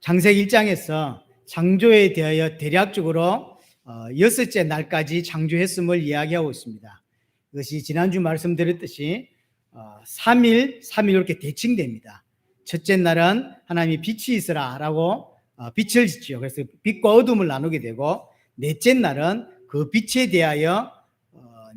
창세기 1장에서 창조에 대하여 대략적으로 여섯째 날까지 창조했음을 이야기하고 있습니다. 이것이 지난주 말씀드렸듯이 3일 이렇게 대칭됩니다. 첫째 날은 하나님이 빛이 있으라 라고 빛을 짓죠. 그래서 빛과 어둠을 나누게 되고, 넷째 날은 그 빛에 대하여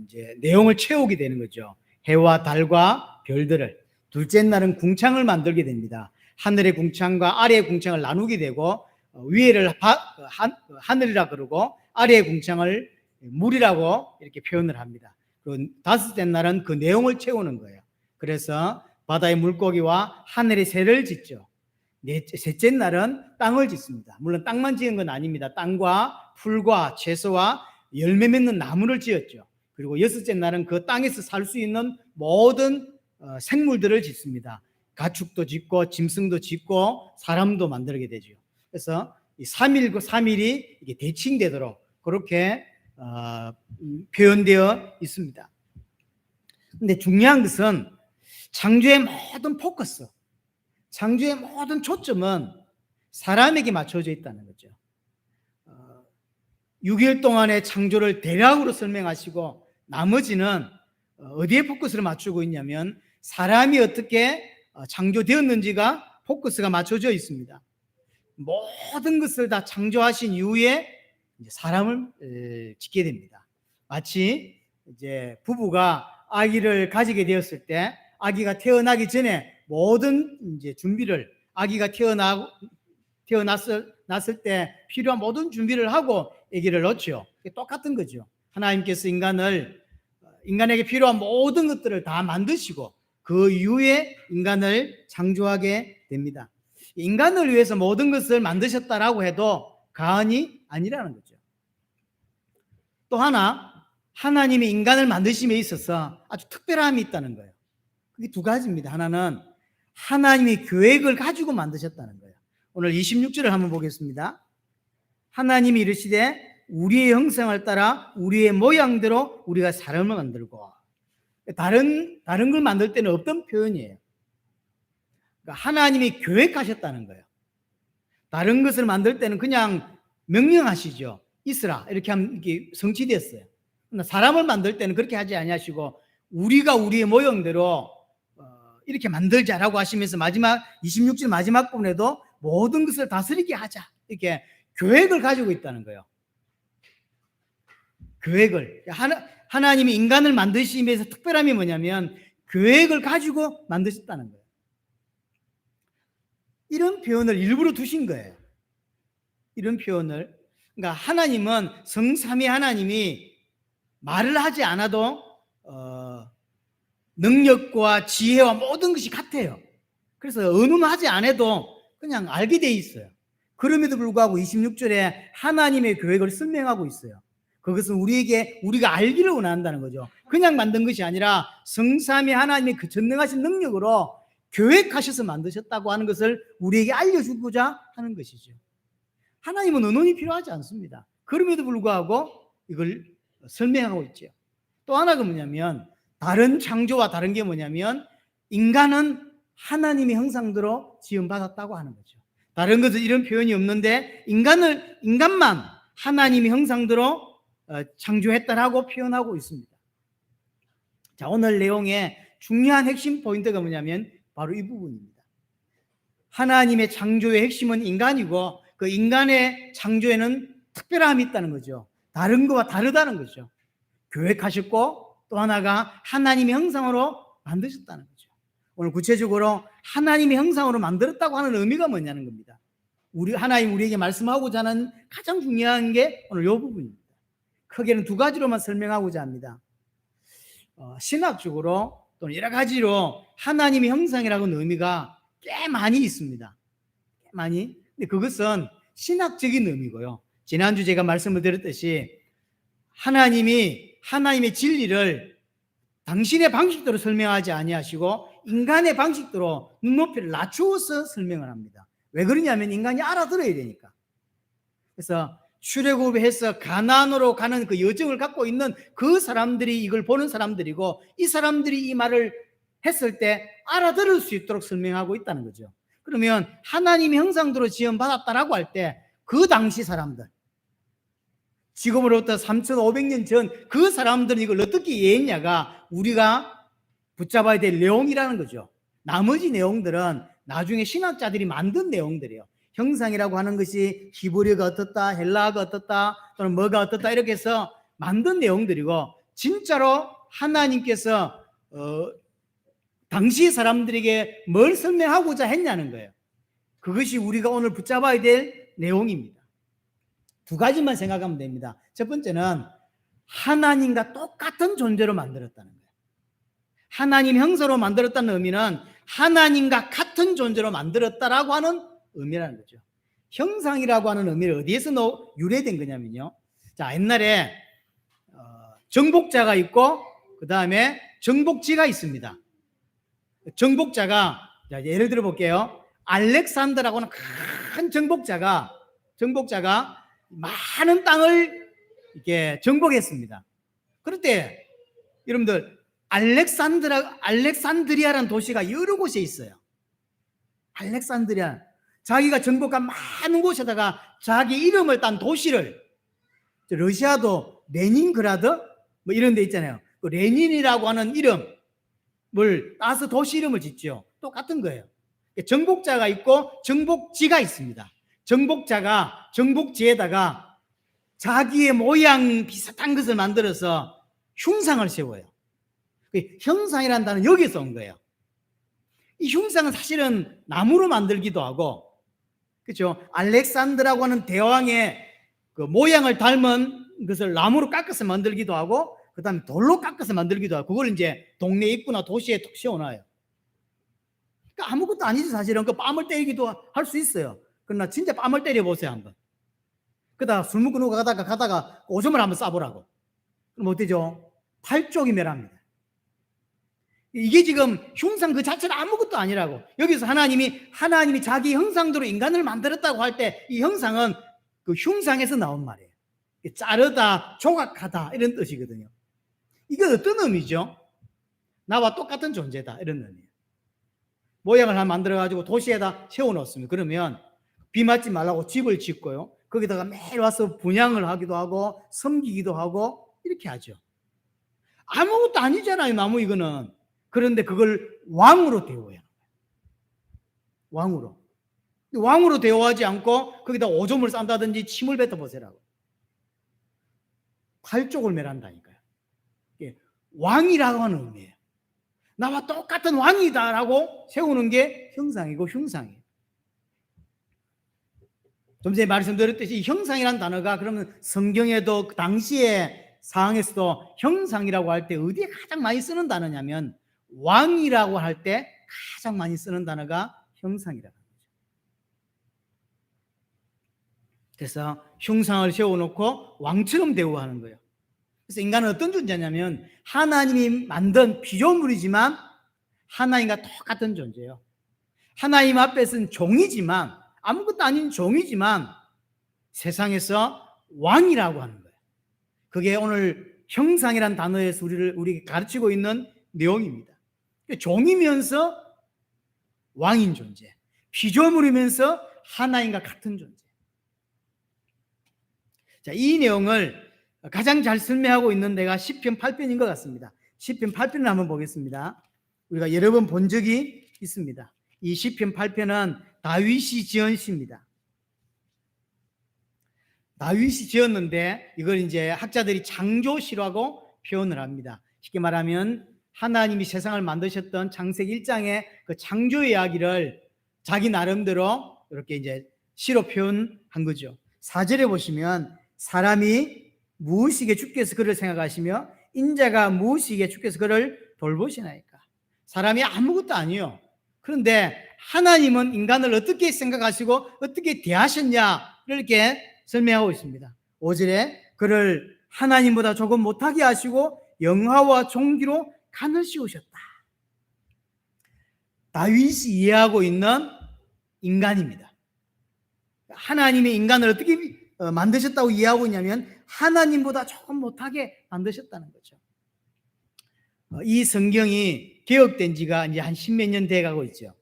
이제 내용을 채우게 되는 거죠. 해와 달과 별들을. 둘째 날은 궁창을 만들게 됩니다. 하늘의 궁창과 아래의 궁창을 나누게 되고, 위에를 하늘이라 그러고 아래의 궁창을 물이라고 이렇게 표현을 합니다. 그리고 다섯째 날은 그 내용을 채우는 거예요. 그래서 바다의 물고기와 하늘의 새를 짓죠. 셋째 날은 땅을 짓습니다. 물론 땅만 지은 건 아닙니다. 땅과 풀과 채소와 열매 맺는 나무를 지었죠. 그리고 여섯째 날은 그 땅에서 살 수 있는 모든 생물들을 짓습니다. 가축도 짓고 짐승도 짓고 사람도 만들게 되죠. 그래서 이 3일이 이게 대칭되도록 그렇게 표현되어 있습니다. 근데 중요한 것은 창조의 모든 포커스, 창조의 모든 초점은 사람에게 맞춰져 있다는 거죠. 6일 동안의 창조를 대략으로 설명하시고 나머지는 어디에 포커스를 맞추고 있냐면 사람이 어떻게 창조되었는지가 포커스가 맞춰져 있습니다. 모든 것을 다 창조하신 이후에 사람을 짓게 됩니다. 마치 이제 부부가 아기를 가지게 되었을 때 아기가 태어나기 전에 모든 이제 준비를, 아기가 태어났을 때 필요한 모든 준비를 하고 아기를 낳죠. 똑같은 거죠. 하나님께서 인간에게 필요한 모든 것들을 다 만드시고 그 이후에 인간을 창조하게 됩니다. 인간을 위해서 모든 것을 만드셨다라고 해도 과언이 아니라는 거죠. 또 하나, 하나님이 인간을 만드심에 있어서 아주 특별함이 있다는 거예요. 그게 두 가지입니다. 하나는 하나님이 계획을 가지고 만드셨다는 거예요. 오늘 26절을 한번 보겠습니다. 하나님이 이르시되 우리의 형상을 따라 우리의 모양대로 우리가 사람을 만들고. 다른 걸 만들 때는 없던 표현이에요. 그러니까 하나님이 계획하셨다는 거예요. 다른 것을 만들 때는 그냥 명령하시죠. 있으라 이렇게 하면 이게 성취됐어요. 그러나 사람을 만들 때는 그렇게 하지 아니하시고 우리가 우리의 모형대로 이렇게 만들자라고 하시면서 마지막 26절 마지막 부분에도 모든 것을 다스리게 하자 이렇게 계획을 가지고 있다는 거예요. 계획을. 하나님이 인간을 만드심에서 특별함이 뭐냐면 계획을 가지고 만드셨다는 거예요. 이런 표현을 일부러 두신 거예요. 이런 표현을. 그러니까 하나님은 성삼위 하나님이 말을 하지 않아도 능력과 지혜와 모든 것이 같아요. 그래서 의논하지 않아도 그냥 알게 돼 있어요. 그럼에도 불구하고 26절에 하나님의 계획을 설명하고 있어요. 그것은 우리가 알기를 원한다는 거죠. 그냥 만든 것이 아니라 성삼위 하나님의 그 전능하신 능력으로 계획하셔서 만드셨다고 하는 것을 우리에게 알려주고자 하는 것이죠. 하나님은 의논이 필요하지 않습니다. 그럼에도 불구하고 이걸 설명하고 있죠. 또 하나가 뭐냐면 다른 창조와 다른 게 뭐냐면 인간은 하나님의 형상대로 지음받았다고 하는 거죠. 다른 것은 이런 표현이 없는데 인간만 하나님의 형상대로 창조했다라고 표현하고 있습니다. 자, 오늘 내용의 중요한 핵심 포인트가 뭐냐면 바로 이 부분입니다. 하나님의 창조의 핵심은 인간이고 그 인간의 창조에는 특별함이 있다는 거죠. 다른 것과 다르다는 거죠. 계획하셨고 또 하나가 하나님의 형상으로 만드셨다는 거죠. 오늘 구체적으로 하나님의 형상으로 만들었다고 하는 의미가 뭐냐는 겁니다. 하나님 우리에게 말씀하고자 하는 가장 중요한 게 오늘 이 부분입니다. 크게는 두 가지로만 설명하고자 합니다. 신학적으로 또는 여러 가지로 하나님의 형상이라고 하는 의미가 꽤 많이 있습니다. 꽤 많이. 근데 그것은 신학적인 의미고요. 지난주 제가 말씀을 드렸듯이 하나님의 진리를 당신의 방식대로 설명하지 아니하시고 인간의 방식대로 눈높이를 낮추어서 설명을 합니다. 왜 그러냐면 인간이 알아들어야 되니까. 그래서 출애굽해서 가나안으로 가는 그 여정을 갖고 있는 그 사람들이 이걸 보는 사람들이고 이 사람들이 이 말을 했을 때 알아들을 수 있도록 설명하고 있다는 거죠. 그러면 하나님의 형상대로 지음받았다라고 할 때 그 당시 사람들, 지금으로부터 3,500년 전 그 사람들은 이걸 어떻게 이해했냐가 우리가 붙잡아야 될 내용이라는 거죠. 나머지 내용들은 나중에 신학자들이 만든 내용들이에요. 형상이라고 하는 것이 히브리어가 어떻다, 헬라어가 어떻다, 또는 뭐가 어떻다 이렇게 해서 만든 내용들이고, 진짜로 하나님께서 당시 사람들에게 뭘 설명하고자 했냐는 거예요. 그것이 우리가 오늘 붙잡아야 될 내용입니다. 두 가지만 생각하면 됩니다. 첫 번째는 하나님과 똑같은 존재로 만들었다는 거예요. 하나님 형상으로 만들었다는 의미는 하나님과 같은 존재로 만들었다라고 하는 의미라는 거죠. 형상이라고 하는 의미를 어디에서 유래된 거냐면요. 자, 옛날에 정복자가 있고 그 다음에 정복지가 있습니다. 정복자가, 예를 들어 볼게요. 알렉산더라고는 큰 정복자가 많은 땅을 이렇게 정복했습니다. 그럴 때 여러분들 알렉산드리아라는 도시가 여러 곳에 있어요. 알렉산드리아, 자기가 정복한 많은 곳에다가 자기 이름을 딴 도시를, 러시아도 레닌그라드 뭐 이런 데 있잖아요. 그 레닌이라고 하는 이름을 따서 도시 이름을 짓죠. 똑같은 거예요. 정복자가 있고 정복지가 있습니다. 정복자가 정복지에다가 자기의 모양 비슷한 것을 만들어서 흉상을 세워요. 형상이라는 단어는 여기서 온 거예요. 이 흉상은 사실은 나무로 만들기도 하고, 그렇죠? 알렉산드라고 하는 대왕의 그 모양을 닮은 것을 나무로 깎아서 만들기도 하고, 그 다음에 돌로 깎아서 만들기도 하고, 그걸 이제 동네 입구나 도시에 툭 세워놔요. 그러니까 아무것도 아니지 사실은. 그 뺨을 때리기도 할 수 있어요. 그러나 진짜 뺨을 때려보세요 한번. 그러다가 술 먹고 가다가 오줌을 한번 싸보라고. 그럼 어때죠? 팔쪽이 멸합니다. 이게 지금 흉상 그 자체는 아무것도 아니라고. 여기서 하나님이 자기 형상대로 인간을 만들었다고 할 때 이 형상은 그 흉상에서 나온 말이에요. 자르다, 조각하다 이런 뜻이거든요. 이게 어떤 의미죠? 나와 똑같은 존재다 이런 의미예요. 모양을 하나 만들어가지고 도시에다 세워놓습니다. 그러면 비 맞지 말라고 집을 짓고요. 거기다가 매일 와서 분양을 하기도 하고 섬기기도 하고 이렇게 하죠. 아무것도 아니잖아요, 나무 이거는. 그런데 그걸 왕으로 대우해요. 왕으로 대우하지 않고 거기다 오줌을 싼다든지 침을 뱉어보세라고. 팔쪽을 멸한다니까요. 왕이라고 하는 의미예요. 나와 똑같은 왕이다라고 세우는 게 형상이고 흉상이에요. 좀 전에 말씀드렸듯이 형상이라는 단어가 그러면 성경에도 그 당시의 상황에서도 형상이라고 할 때 어디에 가장 많이 쓰는 단어냐면 왕이라고 할 때 가장 많이 쓰는 단어가 형상이라고 하는 거죠. 그래서 흉상을 세워놓고 왕처럼 대우하는 거예요. 그래서 인간은 어떤 존재냐면 하나님이 만든 피조물이지만 하나님과 똑같은 존재예요. 하나님 앞에서는 종이지만, 아무것도 아닌 종이지만 세상에서 왕이라고 하는 거예요. 그게 오늘 형상이란 단어에서 우리에게 가르치고 있는 내용입니다. 종이면서 왕인 존재, 피조물이면서 하나님과 같은 존재. 자, 이 내용을 가장 잘 설명하고 있는 데가 시편 8편인 것 같습니다. 시편 8편을 한번 보겠습니다. 우리가 여러 번 본 적이 있습니다. 이 시편 8편은 다윗이 지은 시입니다. 다윗이 지었는데 이걸 이제 학자들이 창조시라고 표현을 합니다. 쉽게 말하면 하나님이 세상을 만드셨던 창세기 1장의 그 창조 이야기를 자기 나름대로 이렇게 이제 시로 표현한 거죠. 4절에 보시면 사람이 무엇이게 주께서 그를 생각하시며 인자가 무엇이게 주께서 그를 돌보시나이까. 사람이 아무것도 아니에요. 그런데 하나님은 인간을 어떻게 생각하시고 어떻게 대하셨냐 이렇게 설명하고 있습니다. 5절에 그를 하나님보다 조금 못하게 하시고 영화와 존귀로 간을 씌우셨다. 다윗이 이해하고 있는 인간입니다. 하나님이 인간을 어떻게 만드셨다고 이해하고 있냐면 하나님보다 조금 못하게 만드셨다는 거죠. 이 성경이 개혁된 지가 이제 한 십몇 년 돼 가고 있죠.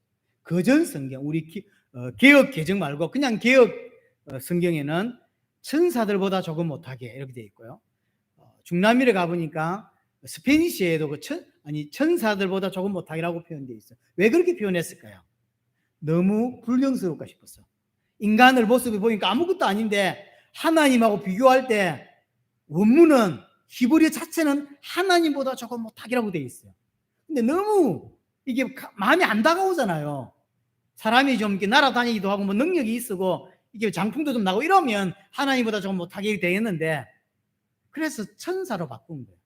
거전 성경, 우리 개역 개정 말고 그냥 개역 성경에는 천사들보다 조금 못하게 이렇게 되어 있고요. 중남미를 가보니까 스페니시에도 천사들보다 조금 못하게라고 표현되어 있어요. 왜 그렇게 표현했을까요? 너무 불경스러울까 싶었어. 인간을 모습을 보니까 아무것도 아닌데 하나님하고 비교할 때 원문은 히브리 자체는 하나님보다 조금 못하게라고 되어 있어요. 근데 너무 이게 마음에 안 다가오잖아요. 사람이 좀 이렇게 날아다니기도 하고 뭐 능력이 있고 이게 장풍도 좀 나고 이러면 하나님보다 조금 못하게 되겠는데, 그래서 천사로 바꾼 거예요.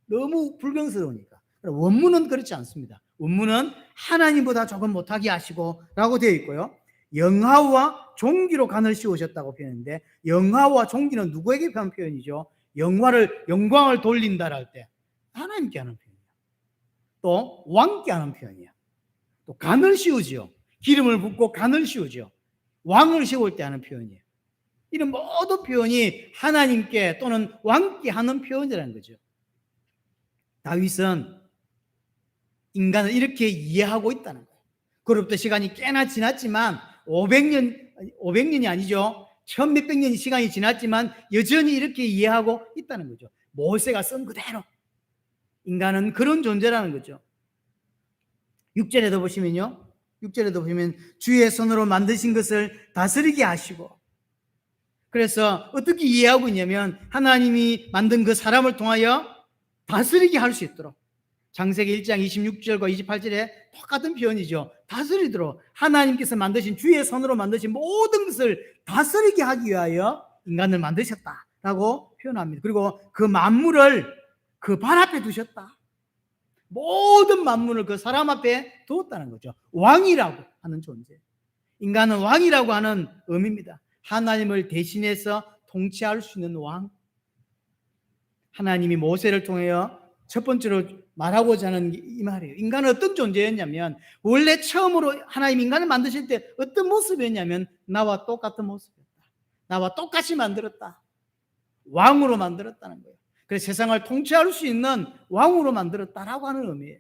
너무 불경스러우니까. 원문은 그렇지 않습니다. 원문은 하나님보다 조금 못하게 하시고 라고 되어 있고요. 영화와 종기로 간을 씌우셨다고 표현했는데, 영화와 종기는 누구에게 한 표현이죠? 영광을 돌린다 할 때 하나님께 하는 표현이에요. 또 왕께 하는 표현이에요. 또 간을 씌우지요. 기름을 붓고 간을 씌우죠. 왕을 세울 때 하는 표현이에요. 이런 모든 표현이 하나님께 또는 왕께 하는 표현이라는 거죠. 다윗은 인간을 이렇게 이해하고 있다는 거예요. 그로부터 시간이 꽤나 지났지만 500년이 아니죠. 1000몇백 년의 시간이 지났지만 여전히 이렇게 이해하고 있다는 거죠. 모세가 쓴 그대로 인간은 그런 존재라는 거죠. 6절에도 보시면요. 6절에도 보시면 주의 손으로 만드신 것을 다스리게 하시고, 그래서 어떻게 이해하고 있냐면 하나님이 만든 그 사람을 통하여 다스리게 할 수 있도록, 창세기 1장 26절과 28절에 똑같은 표현이죠. 다스리도록 하나님께서 만드신 주의 손으로 만드신 모든 것을 다스리게 하기 위하여 인간을 만드셨다라고 표현합니다. 그리고 그 만물을 그 발 앞에 두셨다. 모든 만물을 그 사람 앞에 두었다는 거죠. 왕이라고 하는 존재. 인간은 왕이라고 하는 의미입니다. 하나님을 대신해서 통치할 수 있는 왕. 하나님이 모세를 통하여 첫 번째로 말하고자 하는 이 말이에요. 인간은 어떤 존재였냐면, 원래 처음으로 하나님 인간을 만드실 때 어떤 모습이었냐면 나와 똑같은 모습이었다. 나와 똑같이 만들었다. 왕으로 만들었다는 거예요. 그래서 세상을 통치할 수 있는 왕으로 만들었다라고 하는 의미예요.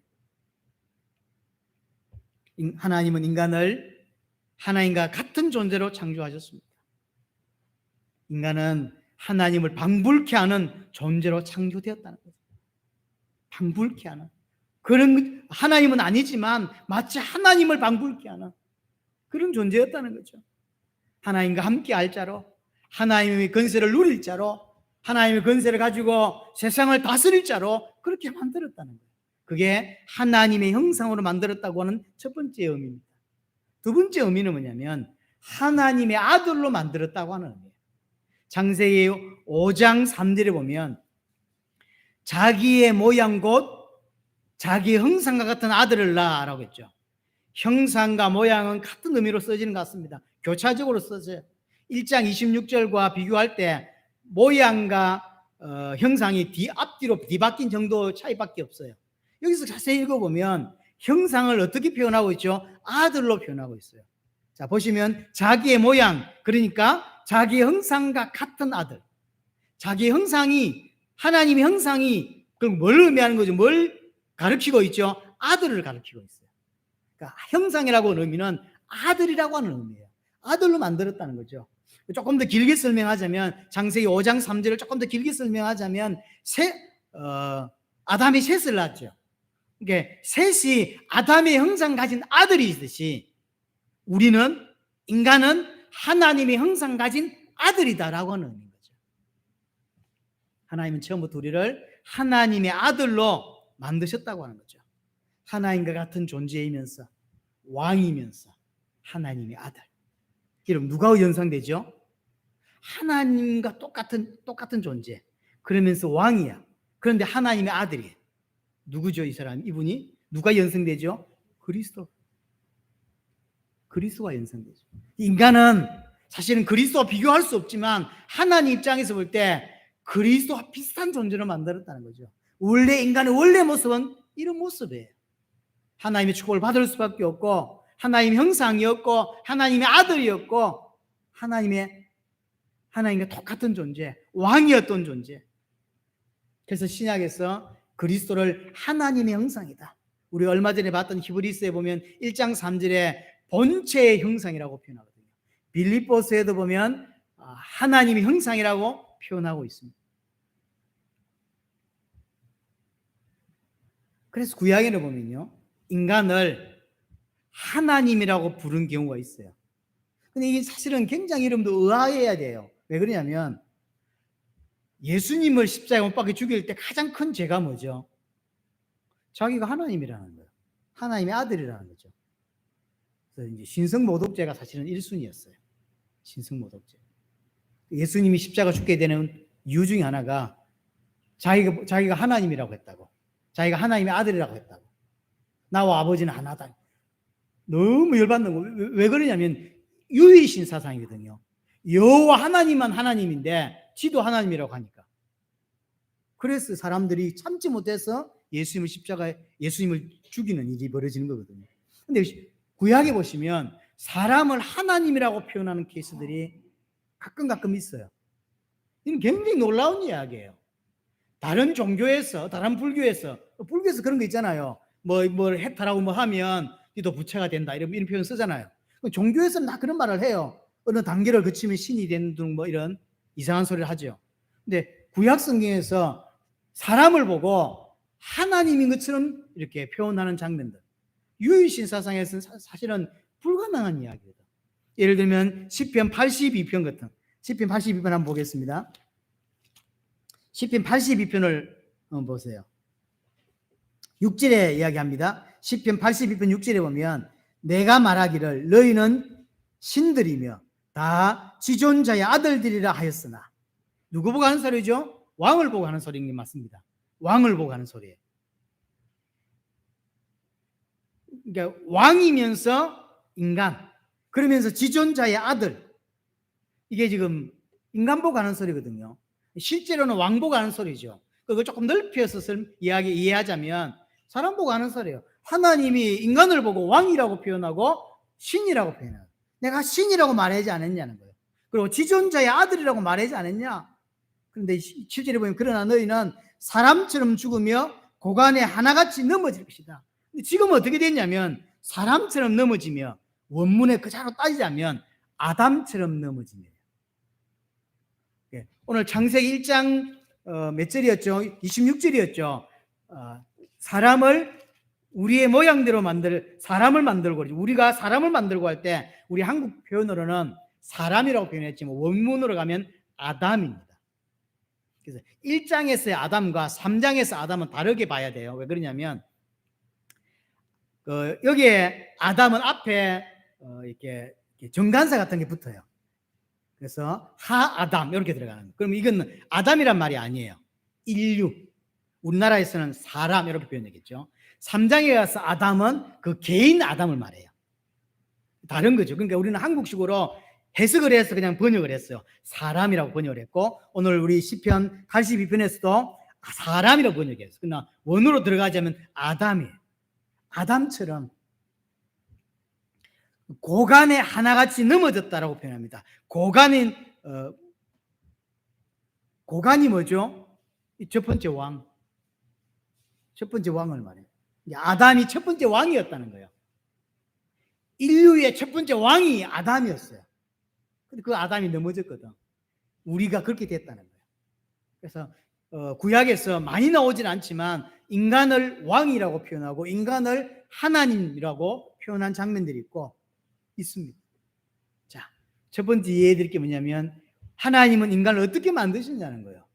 하나님은 인간을 하나님과 같은 존재로 창조하셨습니다. 인간은 하나님을 방불케 하는 존재로 창조되었다는 거죠. 방불케 하는, 그런, 하나님은 아니지만 마치 하나님을 방불케 하는 그런 존재였다는 거죠. 하나님과 함께 할 자로, 하나님의 권세를 누릴 자로, 하나님의 권세를 가지고 세상을 다스릴 자로 그렇게 만들었다는 거예요. 그게 하나님의 형상으로 만들었다고 하는 첫 번째 의미입니다. 두 번째 의미는 뭐냐면 하나님의 아들로 만들었다고 하는 의미예요. 창세기 5장 3절에 보면 자기의 모양 곧 자기 형상과 같은 아들을 낳아라고 했죠. 형상과 모양은 같은 의미로 써지는 것 같습니다. 교차적으로 써져요. 1장 26절과 비교할 때 모양과 형상이 앞뒤로 뒤바뀐 정도 차이밖에 없어요. 여기서 자세히 읽어보면 형상을 어떻게 표현하고 있죠? 아들로 표현하고 있어요. 자, 보시면 자기의 모양, 그러니까 자기 형상과 같은 아들. 자기 형상이, 하나님의 형상이 그럼 뭘 의미하는 거죠? 뭘 가르치고 있죠? 아들을 가르치고 있어요. 그러니까 형상이라고 하는 의미는 아들이라고 하는 의미예요. 아들로 만들었다는 거죠. 조금 더 길게 설명하자면, 창세기 5장 3절을 조금 더 길게 설명하자면 아담이 셋을 낳았죠. 그러니까 셋이 아담의 형상 가진 아들이 있듯이 우리는, 인간은 하나님의 형상 가진 아들이다라고 하는 의미인 거죠. 하나님은 처음부터 우리를 하나님의 아들로 만드셨다고 하는 거죠. 하나님과 같은 존재이면서 왕이면서 하나님의 아들. 그럼 누가 연상되죠? 하나님과 똑같은 존재. 그러면서 왕이야. 그런데 하나님의 아들이에요. 누구죠, 이 사람? 이분이 누가 연상되죠? 그리스도가 연상되죠. 인간은 사실은 그리스도와 비교할 수 없지만 하나님 입장에서 볼 때 그리스도와 비슷한 존재로 만들었다는 거죠. 원래 인간의 원래 모습은 이런 모습이에요. 하나님의 축복을 받을 수밖에 없고, 하나님의 형상이었고, 하나님의 아들이었고, 하나님과 똑같은 존재, 왕이었던 존재. 그래서 신약에서 그리스도를 하나님의 형상이다, 우리 얼마 전에 봤던 히브리서에 보면 1장 3절에 본체의 형상이라고 표현하거든요. 빌립보서에도 보면 하나님의 형상이라고 표현하고 있습니다. 그래서 구약에는 보면요, 인간을 하나님이라고 부른 경우가 있어요. 근데 이게 사실은 굉장히 여러분도 의아해야 돼요. 왜 그러냐면 예수님을 십자가에 못 박혀 죽일 때 가장 큰 죄가 뭐죠? 자기가 하나님이라는 거예요. 하나님의 아들이라는 거죠. 그래서 이제 신성모독죄가 사실은 1순위였어요. 신성모독죄. 예수님이 십자가 죽게 되는 이유 중에 하나가 자기가 하나님이라고 했다고. 자기가 하나님의 아들이라고 했다고. 나와 아버지는 하나다. 너무 열받는 거. 왜 그러냐면 유일신 사상이거든요. 여호와 하나님만 하나님인데 지도 하나님이라고 하니까. 그래서 사람들이 참지 못해서 예수님을 죽이는 일이 벌어지는 거거든요. 근데 구약에 보시면 사람을 하나님이라고 표현하는 케이스들이 가끔 있어요. 이건 굉장히 놀라운 이야기예요. 다른 종교에서, 다른 불교에서 그런 거 있잖아요. 뭘 해탈하고 하면 니도 부처가 된다 이런 표현 쓰잖아요. 종교에서는 다 그런 말을 해요. 어느 단계를 거치면 신이 되는 등 이런 이상한 소리를 하죠. 근데 구약 성경에서 사람을 보고 하나님인 것처럼 이렇게 표현하는 장면들, 유일신 사상에서는 사실은 불가능한 이야기거든. 예를 들면 시편 82편 같은, 시편 82편 한번 보겠습니다. 시편 82편을 보세요. 6절에 이야기합니다. 시편 82편 6절에 보면 내가 말하기를 너희는 신들이며 다 지존자의 아들들이라 하였으나, 누구 보고 하는 소리죠? 왕을 보고 하는 소리인 게 맞습니다. 왕을 보고 하는 소리예요. 그러니까 왕이면서 인간, 그러면서 지존자의 아들, 이게 지금 인간 보고 하는 소리거든요. 실제로는 왕 보고 하는 소리죠. 그걸 조금 넓혀서 이해하자면 사람 보고 하는 소리예요. 하나님이 인간을 보고 왕이라고 표현하고 신이라고 표현해요. 내가 신이라고 말하지 않았냐는 거예요. 그리고 지존자의 아들이라고 말하지 않았냐. 그런데 7절에 보면 그러나 너희는 사람처럼 죽으며 고관에 하나같이 넘어질 것이다. 근데 지금 어떻게 됐냐면 사람처럼 넘어지며, 원문에 그대로 따지자면 아담처럼 넘어지며. 오늘 창세기 1장 몇 절이었죠? 26절이었죠. 사람을 우리의 모양대로 사람을 만들고, 우리가 사람을 만들고 할 때 우리 한국 표현으로는 사람이라고 표현했지만 원문으로 가면 아담입니다. 그래서 1장에서의 아담과 3장에서 아담은 다르게 봐야 돼요. 왜 그러냐면 여기에 아담은 앞에 이렇게 정관사 같은 게 붙어요. 그래서 하아담 이렇게 들어가는 거예요. 그럼 이건 아담이란 말이 아니에요. 인류. 우리나라에서는 사람 이렇게 표현하겠죠. 3장에 가서 아담은 그 개인 아담을 말해요. 다른 거죠. 그러니까 우리는 한국식으로 해석을 해서 그냥 번역을 했어요. 사람이라고 번역을 했고, 오늘 우리 시편 82편에서도 사람이라고 번역했어요. 그러나 원어로 들어가자면 아담이에요. 아담처럼 고관에 하나같이 넘어졌다라고 표현합니다. 고관이 뭐죠? 첫 번째 왕. 첫 번째 왕을 말해요. 아담이 첫 번째 왕이었다는 거예요. 인류의 첫 번째 왕이 아담이었어요. 근데 그 아담이 넘어졌거든. 우리가 그렇게 됐다는 거예요. 그래서 구약에서 많이 나오진 않지만 인간을 왕이라고 표현하고 인간을 하나님이라고 표현한 장면들이 있습니다. 자, 첫 번째 이해해드릴 게 뭐냐면 하나님은 인간을 어떻게 만드셨냐는 거예요.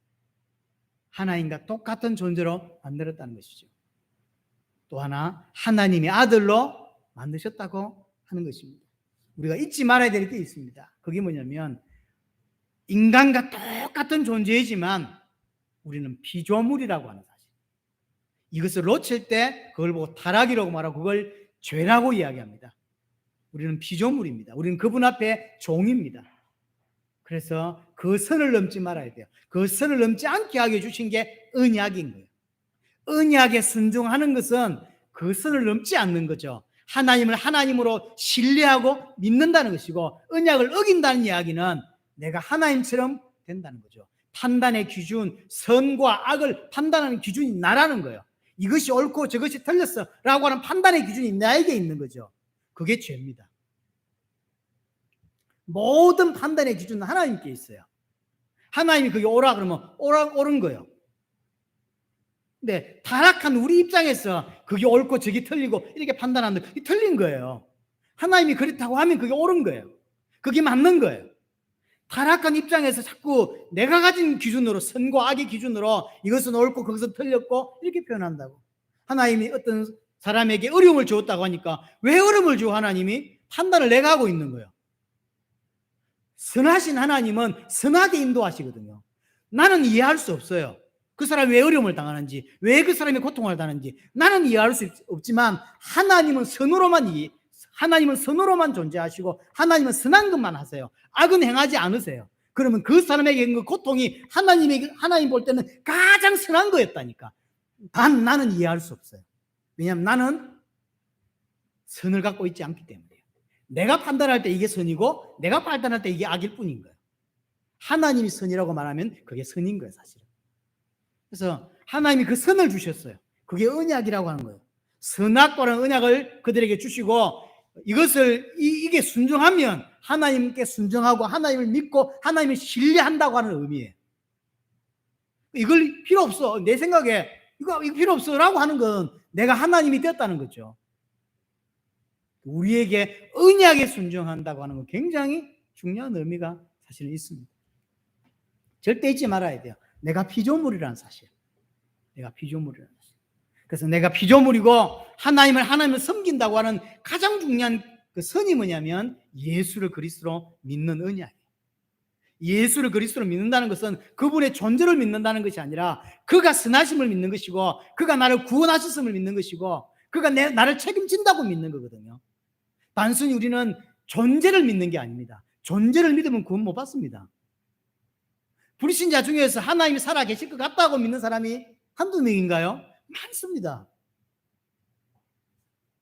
하나님과 똑같은 존재로 만들었다는 것이죠. 또 하나, 하나님의 아들로 만드셨다고 하는 것입니다. 우리가 잊지 말아야 될 게 있습니다. 그게 뭐냐면 인간과 똑같은 존재이지만 우리는 피조물이라고 하는 사실. 이것을 놓칠 때 그걸 보고 타락이라고 말하고 그걸 죄라고 이야기합니다. 우리는 피조물입니다. 우리는 그분 앞에 종입니다. 그래서 그 선을 넘지 말아야 돼요. 그 선을 넘지 않게 하게 주신 게 언약인 거예요. 언약에 순종하는 것은 그 선을 넘지 않는 거죠. 하나님을 하나님으로 신뢰하고 믿는다는 것이고, 언약을 어긴다는 이야기는 내가 하나님처럼 된다는 거죠. 판단의 기준, 선과 악을 판단하는 기준이 나라는 거예요. 이것이 옳고 저것이 틀렸어 라고 하는 판단의 기준이 나에게 있는 거죠. 그게 죄입니다. 모든 판단의 기준은 하나님께 있어요. 하나님이 그게 옳아 그러면 옳은 거예요. 근데 타락한 우리 입장에서 그게 옳고 저게 틀리고 이렇게 판단하는데 그게 틀린 거예요. 하나님이 그렇다고 하면 그게 옳은 거예요. 그게 맞는 거예요. 타락한 입장에서 자꾸 내가 가진 기준으로, 선과 악의 기준으로 이것은 옳고 그것은 틀렸고 이렇게 표현한다고. 하나님이 어떤 사람에게 어려움을 주었다고 하니까 왜 어려움을 줘? 하나님이 판단을 내가 하고 있는 거예요. 선하신 하나님은 선하게 인도하시거든요. 나는 이해할 수 없어요. 그 사람이 왜 어려움을 당하는지, 왜 그 사람이 고통을 당하는지 나는 이해할 수 없지만 하나님은 선으로만 존재하시고 하나님은 선한 것만 하세요. 악은 행하지 않으세요. 그러면 그 사람에게 그 고통이 하나님 볼 때는 가장 선한 거였다니까. 단 나는 이해할 수 없어요. 왜냐하면 나는 선을 갖고 있지 않기 때문에요. 내가 판단할 때 이게 선이고 내가 판단할 때 이게 악일 뿐인 거예요. 하나님이 선이라고 말하면 그게 선인 거예요, 사실은. 그래서 하나님이 그 선을 주셨어요. 그게 언약이라고 하는 거예요. 선악과라는 언약을 그들에게 주시고 이게 순종하면 하나님께 순종하고 하나님을 믿고 하나님을 신뢰한다고 하는 의미예요. 이걸 필요 없어. 내 생각에 이거 필요 없어라고 하는 건 내가 하나님이 되었다는 거죠. 우리에게 언약에 순종한다고 하는 건 굉장히 중요한 의미가 사실 있습니다. 절대 잊지 말아야 돼요. 내가 피조물이라는 사실. 내가 피조물이라는 사실. 그래서 내가 피조물이고 하나님을 섬긴다고 하는 가장 중요한 그 선이 뭐냐면 예수를 그리스도로 믿는 언약이에요. 예수를 그리스도로 믿는다는 것은 그분의 존재를 믿는다는 것이 아니라 그가 선하심을 믿는 것이고 그가 나를 구원하셨음을 믿는 것이고 그가 나를 책임진다고 믿는 거거든요. 단순히 우리는 존재를 믿는 게 아닙니다. 존재를 믿으면 구원 못 받습니다. 불신자 중에서 하나님이 살아계실 것 같다고 믿는 사람이 한두 명인가요? 많습니다.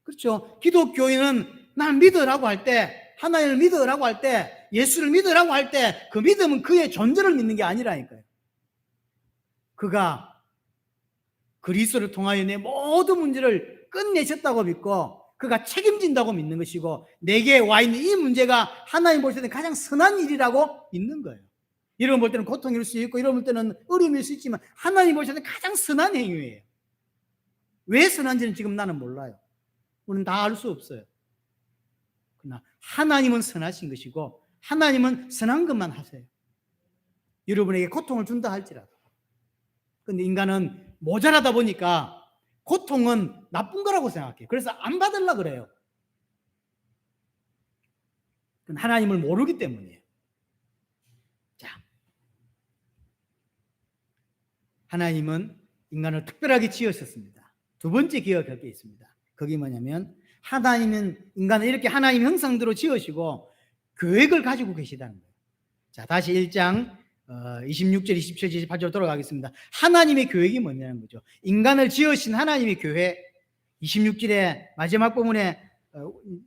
그렇죠. 기독교인은 날 믿으라고 할 때, 하나님을 믿으라고 할 때, 예수를 믿으라고 할 때 그 믿음은 그의 존재를 믿는 게 아니라니까요. 그가 그리스도를 통하여 내 모든 문제를 끝내셨다고 믿고 그가 책임진다고 믿는 것이고 내게 와 있는 이 문제가 하나님 볼 때는 가장 선한 일이라고 믿는 거예요. 이런 볼 때는 고통일 수 있고 이런 볼 때는 어려움일 수 있지만 하나님 볼 때는 가장 선한 행위예요. 왜 선한지는 지금 나는 몰라요. 우리는 다 알 수 없어요. 그러나 하나님은 선하신 것이고 하나님은 선한 것만 하세요. 여러분에게 고통을 준다 할지라도. 그런데 인간은 모자라다 보니까 고통은 나쁜 거라고 생각해요. 그래서 안 받으려고 그래요. 그건 하나님을 모르기 때문이에요. 자, 하나님은 인간을 특별하게 지으셨습니다. 두 번째 기억할 게 있습니다. 그게 뭐냐면 하나님은 인간을 이렇게 하나님 형상대로 지으시고 계획을 가지고 계시다는 거예요. 자, 다시 1장 26절, 27절, 28절 돌아가겠습니다. 하나님의 계획이 뭐냐는 거죠. 인간을 지으신 하나님의 계획. 26절의 마지막 부분에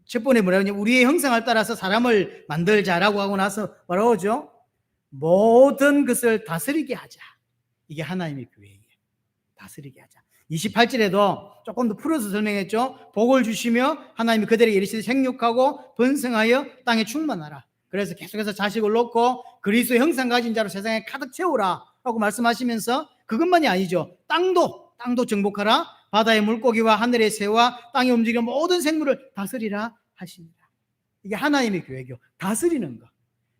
첫 번에 뭐라고 하냐면 우리의 형상을 따라서 사람을 만들자라고 하고 나서 뭐라고 하죠? 모든 것을 다스리게 하자. 이게 하나님의 계획이에요. 다스리게 하자. 28절에도 조금 더 풀어서 설명했죠. 복을 주시며 하나님이 그들에게 이르시되 생육하고 번성하여 땅에 충만하라. 그래서 계속해서 자식을 놓고 그리스도의 형상 가진 자로 세상에 가득 채우라 하고 말씀하시면서 그것만이 아니죠. 땅도 정복하라. 바다의 물고기와 하늘의 새와 땅에 움직이는 모든 생물을 다스리라 하시니라. 이게 하나님의 계획이요. 다스리는 것.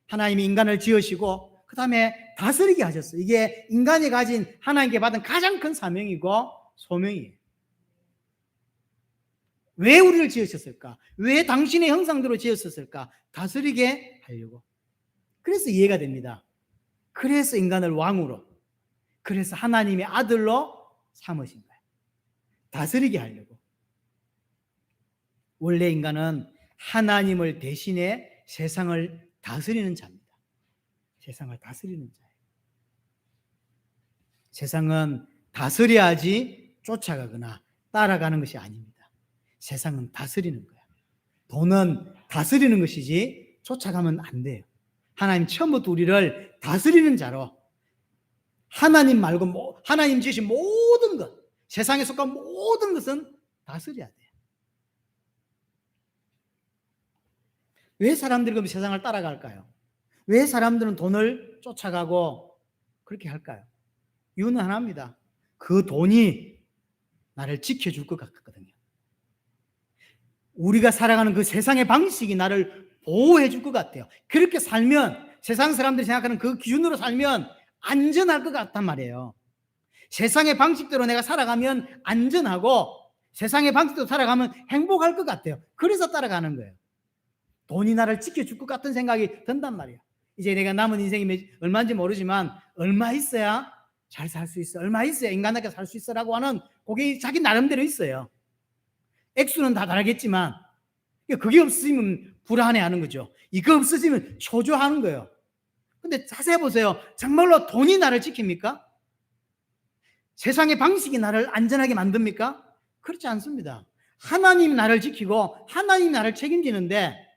하나님이 인간을 지으시고 그 다음에 다스리게 하셨어요. 이게 인간이 가진 하나님께 받은 가장 큰 사명이고 소명이에요. 왜 우리를 지으셨을까? 왜 당신의 형상대로 지으셨을까? 다스리게 하려고. 그래서 이해가 됩니다. 그래서 인간을 왕으로, 그래서 하나님의 아들로 삼으신 거예요. 다스리게 하려고. 원래 인간은 하나님을 대신해 세상을 다스리는 자입니다. 세상을 다스리는 자예요. 세상은 다스려야지 쫓아가거나 따라가는 것이 아닙니다. 세상은 다스리는 거야. 돈은 다스리는 것이지 쫓아가면 안 돼요. 하나님 처음부터 우리를 다스리는 자로 하나님 말고 하나님 지으신 모든 것, 세상에 속한 모든 것은 다스려야 돼요. 왜 사람들이 그럼 세상을 따라갈까요? 왜 사람들은 돈을 쫓아가고 그렇게 할까요? 이유는 하나입니다. 그 돈이 나를 지켜줄 것 같거든요. 우리가 살아가는 그 세상의 방식이 나를 보호해 줄 것 같아요. 그렇게 살면, 세상 사람들이 생각하는 그 기준으로 살면 안전할 것 같단 말이에요. 세상의 방식대로 내가 살아가면 안전하고 세상의 방식대로 살아가면 행복할 것 같아요. 그래서 따라가는 거예요. 돈이 나를 지켜줄 것 같은 생각이 든단 말이에요. 이제 내가 남은 인생이 얼마인지 모르지만 얼마 있어야 잘 살 수 있어, 얼마 있어야 인간답게 살 수 있어 라고 하는 그게 자기 나름대로 있어요. 액수는 다 다르겠지만 그게 없으면 불안해하는 거죠. 이거 없어지면 초조하는 거예요. 근데 자세히 보세요. 정말로 돈이 나를 지킵니까? 세상의 방식이 나를 안전하게 만듭니까? 그렇지 않습니다. 하나님이 나를 지키고 하나님이 나를 책임지는데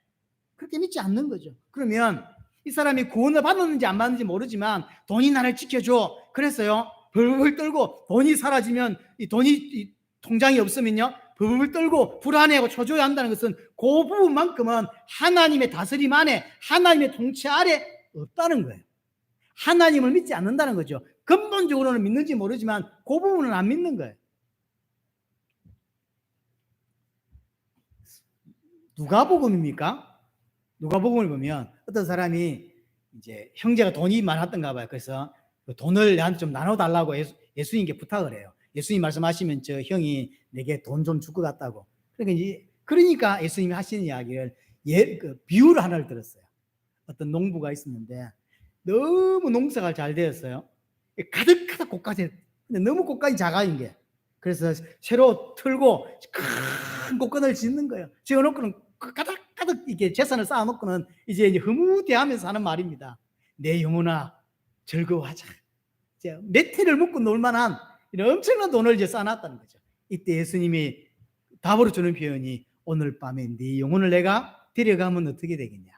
그렇게 믿지 않는 거죠. 그러면 이 사람이 구원을 받았는지 안 받았는지 모르지만 돈이 나를 지켜줘. 그래서요, 벌벌 떨고 돈이 사라지면, 이 돈이 통장이 없으면요, 벌벌 떨고 불안해하고 초조해 한다는 것은 그 부분만큼은 하나님의 다스림 안에, 하나님의 통치 아래 없다는 거예요. 하나님을 믿지 않는다는 거죠. 근본적으로는 믿는지 모르지만 그 부분은 안 믿는 거예요. 누가복음입니까? 누가복음을 보면 어떤 사람이 이제 형제가 돈이 많았던가 봐요. 그래서 그 돈을 나한테 좀 나눠달라고 예수님께 부탁을 해요. 예수님 말씀하시면 저 형이 내게 돈 좀 줄 것 같다고. 그러니까 예수님이 하시는 이야기를 그 비유를 하나를 들었어요. 어떤 농부가 있었는데 너무 농사가 잘 되었어요. 가득가득 꽃가지. 근데 너무 꽃가지 작아진 게. 그래서 새로 틀고 큰 꽃간을 짓는 거예요. 지어놓고는 가득가득 이렇게 재산을 쌓아놓고는 이제 흐뭇해하면서 하는 말입니다. 내 영혼아 즐거워하자. 이제 몇 해를 묵고 놀만한 이런 엄청난 돈을 이제 쌓아놨다는 거죠. 이때 예수님이 답으로 주는 표현이 오늘 밤에 네 영혼을 내가 데려가면 어떻게 되겠냐.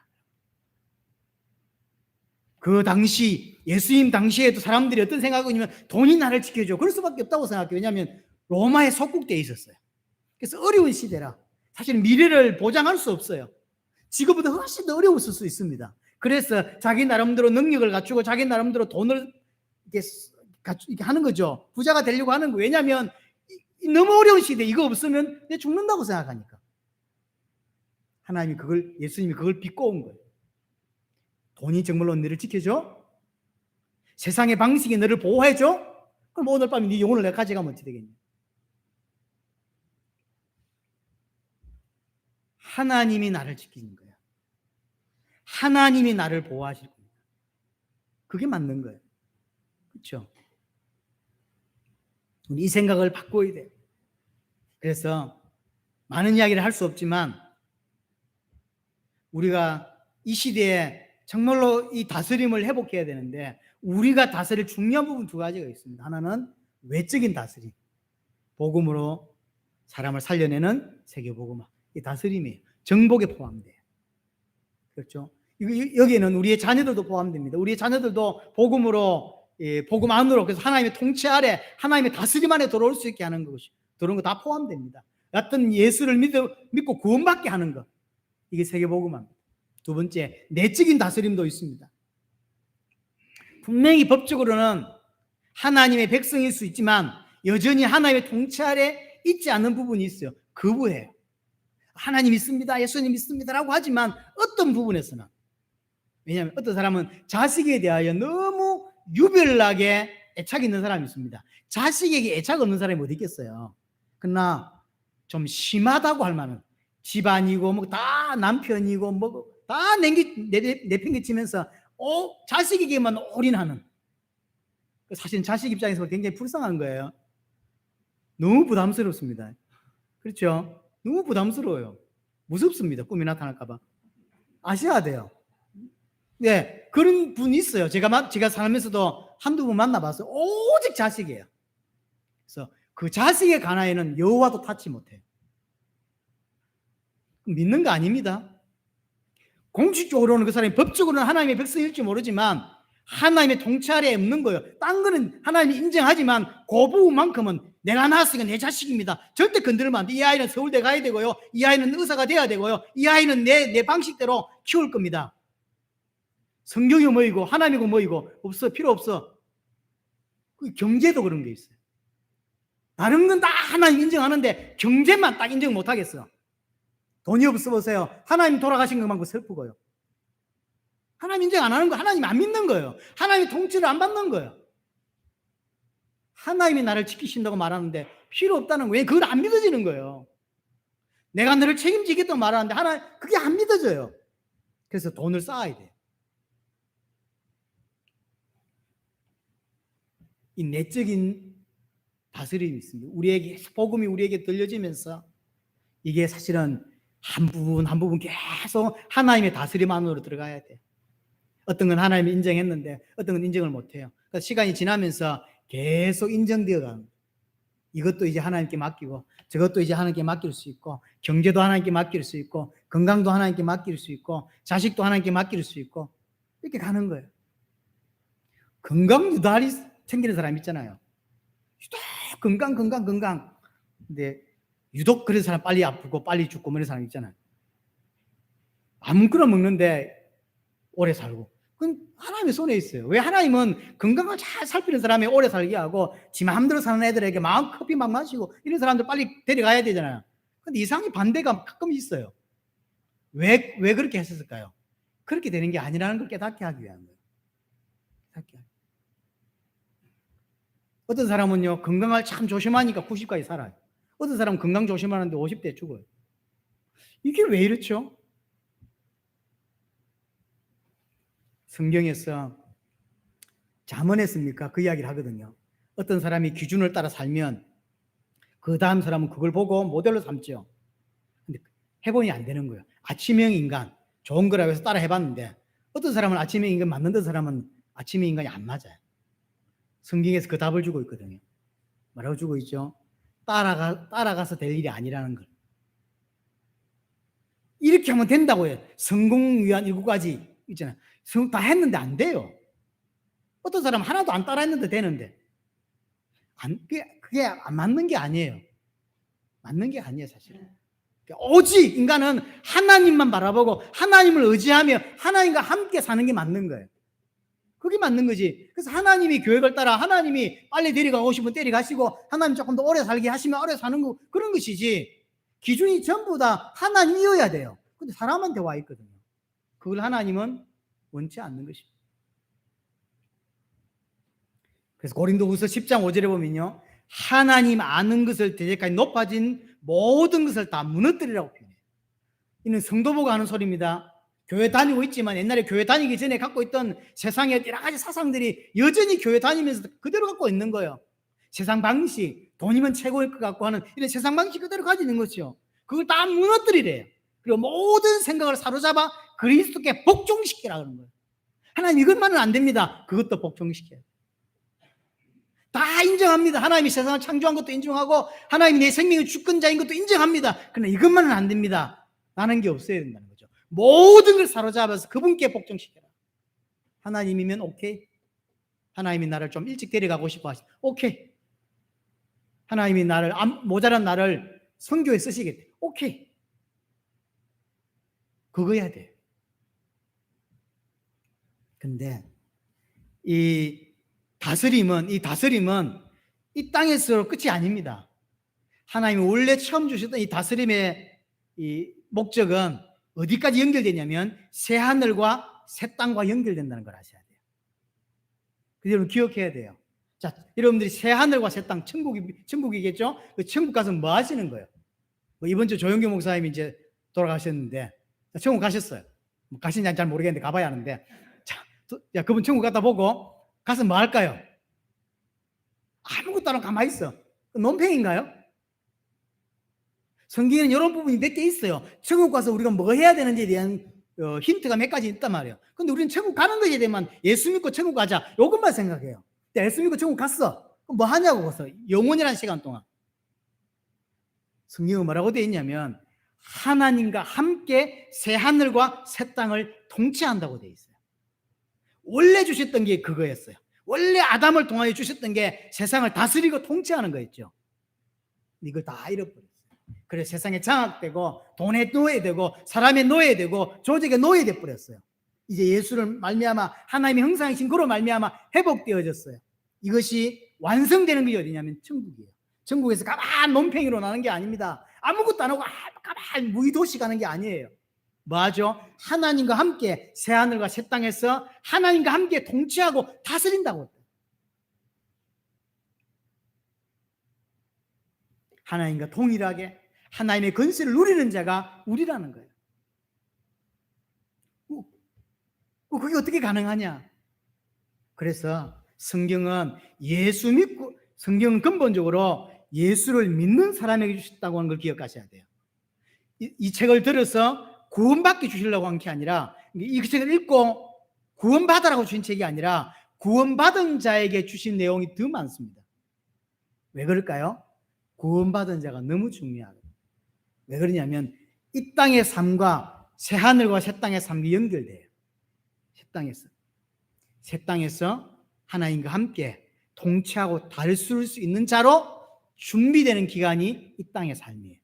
그 당시 예수님 당시에도 사람들이 어떤 생각이냐면 돈이 나를 지켜줘. 그럴 수밖에 없다고 생각해요. 왜냐하면 로마에 속국되어 있었어요. 그래서 어려운 시대라 사실 미래를 보장할 수 없어요. 지금보다 훨씬 더 어려웠을 수 있습니다. 그래서 자기 나름대로 능력을 갖추고 자기 나름대로 돈을 이렇게 하는 거죠. 부자가 되려고 하는 거예요. 왜냐하면 너무 어려운 시대, 이거 없으면 내 죽는다고 생각하니까. 하나님이 예수님이 그걸 비꼬은 거예요. 돈이 정말로 너를 지켜줘? 세상의 방식이 너를 보호해줘? 그럼 오늘 밤에 네 영혼을 내가 가져가면 어떻게 되겠냐? 하나님이 나를 지키는 거예요. 하나님이 나를 보호하실 겁니다. 그게 맞는 거예요. 그렇죠? 이 생각을 바꿔야 돼요. 그래서 많은 이야기를 할 수 없지만 우리가 이 시대에 정말로 이 다스림을 회복해야 되는데 우리가 다스릴 중요한 부분 두 가지가 있습니다. 하나는 외적인 다스림, 복음으로 사람을 살려내는 세계복음화, 이 다스림이에요. 정복에 포함돼요. 그렇죠? 여기에는 우리의 자녀들도 포함됩니다. 우리의 자녀들도 복음으로, 복음 안으로, 그래서 하나님의 통치 아래, 하나님의 다스림 안에 들어올 수 있게 하는 것이, 들어온 거 다 포함됩니다. 어떤 예수를 믿고 구원받게 하는 것, 이게 세계복음화입니다. 두 번째, 내적인 다스림도 있습니다. 분명히 법적으로는 하나님의 백성일 수 있지만 여전히 하나님의 통치 아래 있지 않는 부분이 있어요. 거부해요. 하나님 믿습니다, 예수님 믿습니다라고 하지만 어떤 부분에서는, 왜냐하면 어떤 사람은 자식에 대하여 너무 유별나게 애착이 있는 사람이 있습니다. 자식에게 애착 없는 사람이 어디 있겠어요. 그러나 좀 심하다고 할 만한, 집안이고 뭐 다 남편이고 뭐 다 내팽개치면서 자식에게만 올인하는, 사실은 자식 입장에서 굉장히 불쌍한 거예요. 너무 부담스럽습니다. 그렇죠? 너무 부담스러워요. 무섭습니다. 꿈이 나타날까 봐. 아셔야 돼요. 네, 그런 분이 있어요. 제가 살면서도 한두 분 만나봤어요. 오직 자식이에요. 그래서 그 자식의 가나에는 여호와도 탓지 못해요. 믿는 거 아닙니다. 공식적으로는 그 사람이 법적으로는 하나님의 백성일지 모르지만 하나님의 통치 아래에 없는 거예요. 딴 거는 하나님이 인정하지만 그 부분만큼은 내가 낳았으니까 내 자식입니다. 절대 건드리면 안 돼. 이 아이는 서울대 가야 되고요. 이 아이는 의사가 돼야 되고요. 이 아이는 내 방식대로 키울 겁니다. 성경이 뭐이고 하나님이고 뭐이고 없어. 필요 없어. 그 경제도 그런 게 있어요. 다른 건 다 하나님 인정하는데 경제만 딱 인정 못 하겠어요. 돈이 없어 보세요. 하나님 돌아가신 것만큼 슬프고요. 하나님 인정 안 하는 거 하나님 안 믿는 거예요. 하나님의 통치를 안 받는 거예요. 하나님이 나를 지키신다고 말하는데 필요 없다는 거예요. 그걸 안 믿어지는 거예요. 내가 너를 책임지겠다고 말하는데 하나님 그게 안 믿어져요. 그래서 돈을 쌓아야 돼요. 이 내적인 다스림이 있습니다. 우리에게 복음이 우리에게 들려지면서 이게 사실은 한 부분 계속 하나님의 다스림 안으로 들어가야 돼요. 어떤 건 하나님이 인정했는데 어떤 건 인정을 못해요. 그래서 시간이 지나면서 계속 인정되어 가는 거예요. 이것도 이제 하나님께 맡기고 저것도 이제 하나님께 맡길 수 있고 경제도 하나님께 맡길 수 있고 건강도 하나님께 맡길 수 있고 자식도 하나님께 맡길 수 있고 이렇게 가는 거예요. 건강 유달히 챙기는 사람 있잖아요. 유독 건강. 근데 유독 그런 사람 빨리 아프고 빨리 죽고 그런 사람 있잖아요. 아무거나 먹는데 오래 살고. 그건 하나님의 손에 있어요. 왜 하나님은 건강을 잘 살피는 사람이 오래 살게 하고 지 마음대로 사는 애들에게 마음 커피 막 마시고 이런 사람들 빨리 데려가야 되잖아요. 근데 이상하게 반대가 가끔 있어요. 왜 그렇게 했었을까요? 그렇게 되는 게 아니라는 걸 깨닫게 하기 위한 거예요. 어떤 사람은요 건강을 참 조심하니까 90까지 살아요. 어떤 사람은 건강 조심하는데 50대에 죽어요. 이게 왜 이렇죠? 성경에서 잠언했습니까? 그 이야기를 하거든요. 어떤 사람이 기준을 따라 살면 그 다음 사람은 그걸 보고 모델로 삼죠. 근데 해본이 안 되는 거예요. 아침형 인간 좋은 거라고 해서 따라 해봤는데 어떤 사람은 아침형 인간 맞는 사람은 아침형 인간이 안 맞아요. 성경에서 그 답을 주고 있거든요. 뭐라고 주고 있죠? 따라가서 될 일이 아니라는 걸. 이렇게 하면 된다고요. 성공 위한 7가지 있잖아요. 다 했는데 안 돼요. 어떤 사람은 하나도 안 따라 했는데 되는데. 그게 안 맞는 게 아니에요. 맞는 게 아니에요, 사실은. 오직 인간은 하나님만 바라보고 하나님을 의지하며 하나님과 함께 사는 게 맞는 거예요. 그게 맞는 거지. 그래서 하나님이 계획을 따라 하나님이 빨리 데려가고 싶으면 데려가시고 하나님 조금 더 오래 살게 하시면 오래 사는 거 그런 것이지 기준이 전부 다 하나님이어야 돼요. 근데 사람한테 와 있거든요. 그걸 하나님은 원치 않는 것입니다. 그래서 고린도후서 10장 5절에 보면요. 하나님 아는 것을 대적까지 높아진 모든 것을 다 무너뜨리라고 표현해요. 이는 성도보고 하는 소리입니다. 교회 다니고 있지만 옛날에 교회 다니기 전에 갖고 있던 세상의 여러 가지 사상들이 여전히 교회 다니면서 그대로 갖고 있는 거예요. 세상 방식, 돈이면 최고일 것 같고 하는 이런 세상 방식 그대로 가지는 거죠. 그걸 다 무너뜨리래요. 그리고 모든 생각을 사로잡아 그리스도께 복종시키라 그러는 거예요. 하나님 이것만은 안 됩니다. 그것도 복종시켜요. 다 인정합니다. 하나님이 세상을 창조한 것도 인정하고 하나님이 내 생명의 주권자인 것도 인정합니다. 그러나 이것만은 안 됩니다. 라는 게 없어야 된다는 거죠. 모든 걸 사로잡아서 그분께 복종시켜라. 하나님이면 오케이. 하나님이 나를 좀 일찍 데려가고 싶어 하시면 오케이. 하나님이 나를 모자란 나를 선교에 쓰시겠대. 오케이. 그거 해야 돼요. 근데 이 다스림은 이 땅에서 끝이 아닙니다. 하나님이 원래 처음 주셨던 이 다스림의 이 목적은 어디까지 연결되냐면 새 하늘과 새 땅과 연결된다는 걸 아셔야 돼요. 그래서 여러분 기억해야 돼요. 자, 여러분들이 새 하늘과 새 땅, 천국이겠죠? 그 천국 가서 뭐 하시는 거예요? 이번 주 조영규 목사님이 이제 돌아가셨는데 천국 가셨어요. 가시는지 잘 모르겠는데 가봐야 하는데 자, 그분 천국 갔다 보고 가서 뭐 할까요? 아무것도 안 하고 가만히 있어. 논팽인가요? 성경에는 이런 부분이 몇 개 있어요. 천국 가서 우리가 뭐 해야 되는지에 대한 힌트가 몇 가지 있단 말이에요. 근데 우리는 천국 가는 것에 대해만 예수 믿고 천국 가자. 이것만 생각해요. 예수 믿고 천국 갔어. 그럼 뭐 하냐고 그래서 영원이라는 시간 동안. 성경은 뭐라고 되어 있냐면 하나님과 함께 새 하늘과 새 땅을 통치한다고 되어 있어요. 원래 주셨던 게 그거였어요. 원래 아담을 통하여 주셨던 게 세상을 다스리고 통치하는 거였죠. 이걸 다 잃어버렸어요. 그래서 세상에 장악되고 돈에 노예되고 사람의 노예되고 조직의 노예돼 버렸어요. 이제 예수를 말미암아 하나님의 형상이신 그로 말미암아 회복되어졌어요. 이것이 완성되는 게 어디냐면 천국이에요. 천국에서 가만 논팽이로 나는 게 아닙니다. 아무것도 안 하고 가만 무의도시 가는 게 아니에요. 뭐하죠? 하나님과 함께 새하늘과 새 땅에서 하나님과 함께 통치하고 다스린다고. 하나님과 동일하게 하나님의 권세를 누리는 자가 우리라는 거예요. 그게 어떻게 가능하냐? 그래서 성경은 예수 믿고, 성경은 근본적으로 예수를 믿는 사람에게 주셨다고 하는 걸 기억하셔야 돼요. 이 책을 들어서 구원받게 주시려고 한 게 아니라, 이 책을 읽고 구원받으라고 주신 책이 아니라 구원받은 자에게 주신 내용이 더 많습니다. 왜 그럴까요? 구원받은 자가 너무 중요하거든요. 왜 그러냐면 이 땅의 삶과 새하늘과 새 땅의 삶이 연결돼요. 새 땅에서 하나님과 함께 통치하고 다스릴 수 있는 자로 준비되는 기간이 이 땅의 삶이에요.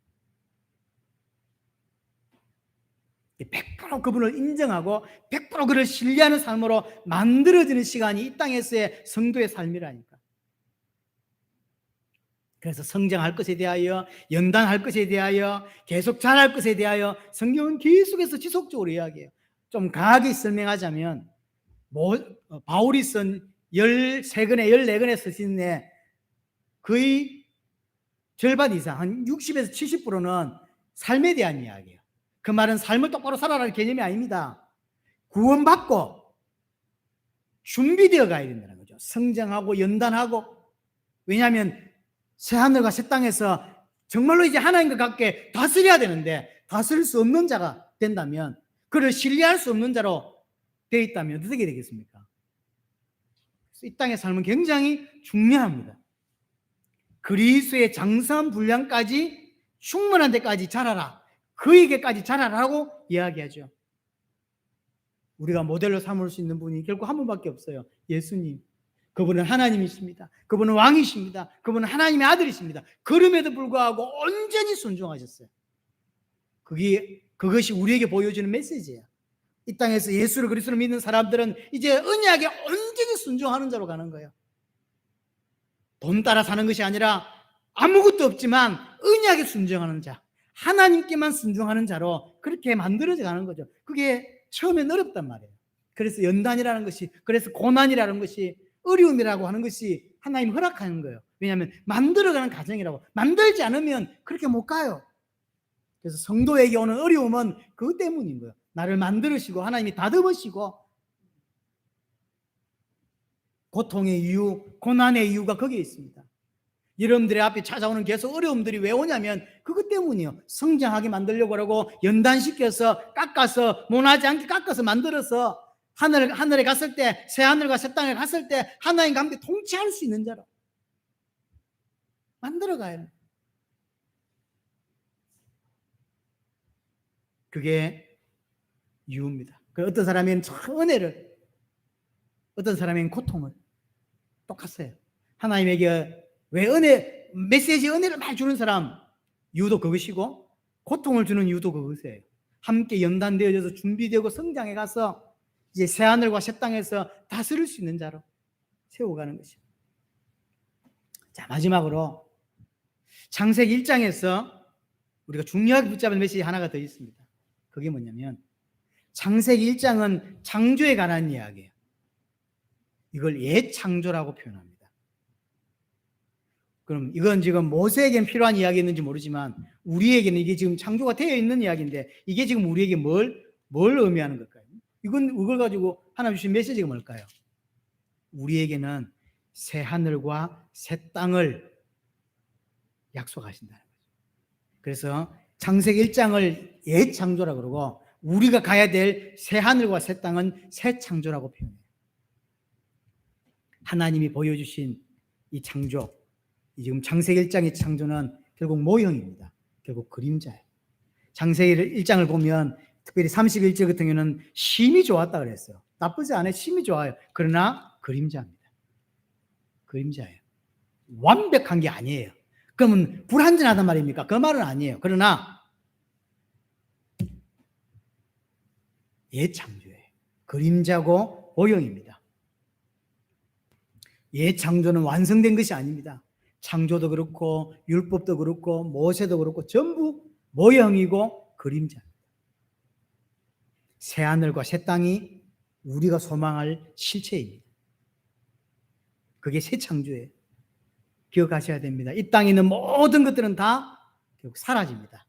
100% 그분을 인정하고 100% 그를 신뢰하는 삶으로 만들어지는 시간이 이 땅에서의 성도의 삶이라니까. 그래서 성장할 것에 대하여, 연단할 것에 대하여, 계속 자랄 것에 대하여 성경은 계속해서 지속적으로 이야기해요. 좀 강하게 설명하자면 바울이 쓴 13권에 14권에 쓰신 거의 절반 이상, 한 60에서 70%는 삶에 대한 이야기예요. 그 말은 삶을 똑바로 살아라는 개념이 아닙니다. 구원받고 준비되어 가야 된다는 거죠. 성장하고 연단하고. 왜냐하면 새하늘과 새 땅에서 정말로 이제 하나님과 같게 다스려야 되는데 다스릴 수 없는 자가 된다면, 그를 신뢰할 수 없는 자로 되어 있다면 어떻게 되겠습니까? 이 땅의 삶은 굉장히 중요합니다. 그리스도의 장성한 분량까지 충만한 데까지 자라라, 그에게까지 자라라고 이야기하죠. 우리가 모델로 삼을 수 있는 분이 결국 한 분밖에 없어요. 예수님. 그분은 하나님이십니다. 그분은 왕이십니다. 그분은 하나님의 아들이십니다. 그럼에도 불구하고 온전히 순종하셨어요. 그것이 우리에게 보여주는 메시지예요. 이 땅에서 예수를 그리스도를 믿는 사람들은 이제 언약에 온전히 순종하는 자로 가는 거예요. 돈 따라 사는 것이 아니라 아무것도 없지만 언약에 순종하는 자, 하나님께만 순종하는 자로 그렇게 만들어져 가는 거죠. 그게 처음엔 어렵단 말이에요. 그래서 연단이라는 것이, 그래서 고난이라는 것이, 어려움이라고 하는 것이 하나님 허락하는 거예요. 왜냐하면 만들어가는 과정이라고. 만들지 않으면 그렇게 못 가요. 그래서 성도에게 오는 어려움은 그것 때문인 거예요. 나를 만들으시고 하나님이 다듬으시고, 고통의 이유, 고난의 이유가 거기에 있습니다. 여러분들의 앞에 찾아오는 계속 어려움들이 왜 오냐면 그것 때문이에요. 성장하게 만들려고 하고 연단시켜서 깎아서, 모나지 않게 깎아서 만들어서 하늘에 갔을 때, 새하늘과 새 땅에 갔을 때 하나님과 함께 통치할 수 있는 자로 만들어가요. 그게 이유입니다. 어떤 사람은 은혜를, 어떤 사람은 고통을, 똑같아요. 하나님에게 왜 메시지 은혜를 많이 주는 사람 이유도 그것이고, 고통을 주는 이유도 그것이에요. 함께 연단되어져서 준비되고 성장해 가서 이제 새하늘과 새 땅에서 다스릴 수 있는 자로 세워가는 것이죠. 자, 마지막으로 창세기 1장에서 우리가 중요하게 붙잡을 메시지 하나가 더 있습니다. 그게 뭐냐면 창세기 1장은 창조에 관한 이야기예요. 이걸 옛 창조라고 표현합니다. 그럼 이건 지금 모세에게는 필요한 이야기였는지 모르지만 우리에게는 이게 지금 창조가 되어 있는 이야기인데 이게 지금 우리에게 뭘 의미하는 걸까요? 이걸 가지고 하나님 주신 메시지가 뭘까요? 우리에게는 새 하늘과 새 땅을 약속하신다는 거죠. 그래서 창세기 1장을 옛 창조라고 그러고 우리가 가야 될 새 하늘과 새 땅은 새 창조라고 표현해요. 하나님이 보여주신 이 창조, 지금 창세기 1장의 창조는 결국 모형입니다. 결국 그림자예요. 창세기 1장을 보면 특별히 31절 같은 경우는 심히 좋았다 그랬어요. 나쁘지 않아요. 심히 좋아요. 그러나 그림자입니다. 그림자예요. 완벽한 게 아니에요. 그러면 불완전하단 말입니까? 그 말은 아니에요. 그러나 옛 창조예요. 그림자고 모형입니다. 옛 창조는 완성된 것이 아닙니다. 창조도 그렇고 율법도 그렇고 모세도 그렇고 전부 모형이고 그림자입니다. 새 하늘과 새 땅이 우리가 소망할 실체입니다. 그게 새 창조예요. 기억하셔야 됩니다. 이 땅에 있는 모든 것들은 다 결국 사라집니다.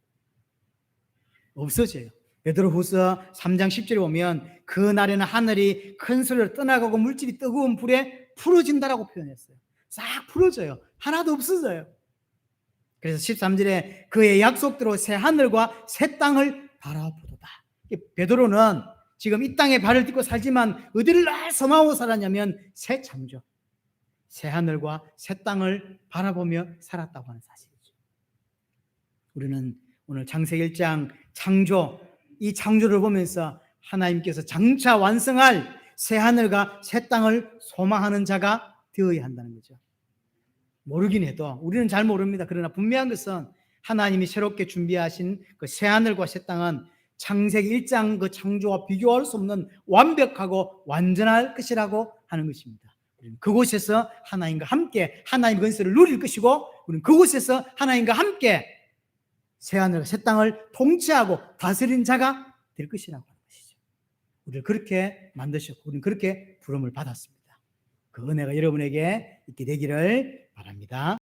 없어져요. 베드로후서 3장 10절에 보면 그 날에는 하늘이 큰 소리로 떠나가고 물질이 뜨거운 불에 풀어진다라고 표현했어요. 싹 풀어져요. 하나도 없어져요. 그래서 13절에 그의 약속대로 새 하늘과 새 땅을 바라보도다. 베드로는 지금 이 땅에 발을 딛고 살지만 어디를 날 소망하고 살았냐면 새 창조, 새 하늘과 새 땅을 바라보며 살았다고 하는 사실이죠. 우리는 오늘 창세기 1장 창조, 이 창조를 보면서 하나님께서 장차 완성할 새 하늘과 새 땅을 소망하는 자가 되어야 한다는 거죠. 모르긴 해도 우리는 잘 모릅니다. 그러나 분명한 것은 하나님이 새롭게 준비하신 그 새 하늘과 새 땅은 창세기 1장 그 창조와 비교할 수 없는 완벽하고 완전할 것이라고 하는 것입니다. 우리는 그곳에서 하나님과 함께 하나님의 건설을 누릴 것이고 우리는 그곳에서 하나님과 함께 새 하늘과 새 땅을 통치하고 다스린 자가 될 것이라고 하는 것이죠. 우리를 그렇게 만드셨고 우리는 그렇게 부름을 받았습니다. 그 은혜가 여러분에게 있게 되기를 바랍니다.